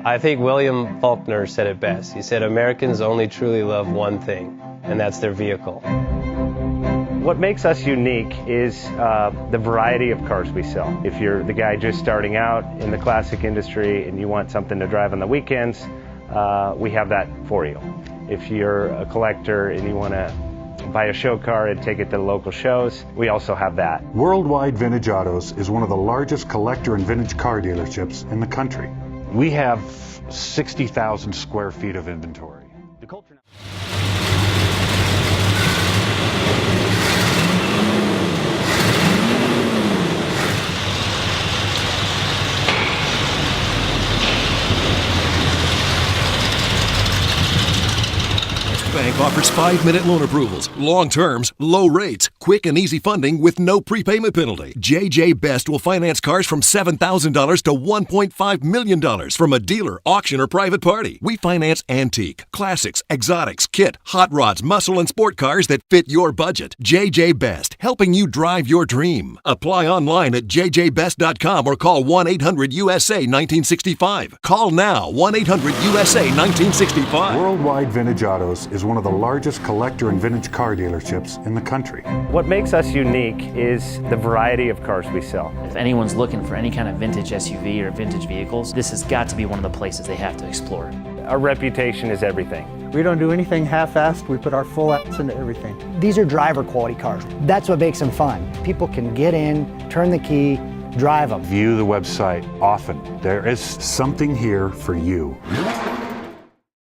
I think William Faulkner said it best. He said, Americans only truly love one thing, and that's their vehicle. What makes us unique is the variety of cars we sell. If you're the guy just starting out in the classic industry and you want something to drive on the weekends, we have that for you. If you're a collector and you want to buy a show car and take it to the local shows, we also have that. Worldwide Vintage Autos is one of the largest collector and vintage car dealerships in the country. We have 60,000 square feet of inventory. Bank offers 5-minute loan approvals, long terms, low rates, quick and easy funding with no prepayment penalty. JJ Best will finance cars from $7,000 to $1.5 million from a dealer, auction, or private party. We finance antique, classics, exotics, kit, hot rods, muscle, and sport cars that fit your budget. JJ Best, helping you drive your dream. Apply online at jjbest.com or call 1-800-USA-1965. Call now, 1-800-USA-1965. Worldwide Vintage Autos is one of the largest collector and vintage car dealerships in the country. What makes us unique is the variety of cars we sell. If anyone's looking for any kind of vintage SUV or vintage vehicles, this has got to be one of the places they have to explore. Our reputation is everything. We don't do anything half-assed. We put our full ass into everything. These are driver quality cars. That's what makes them fun. People can get in, turn the key, drive them. View the website often. There is something here for you.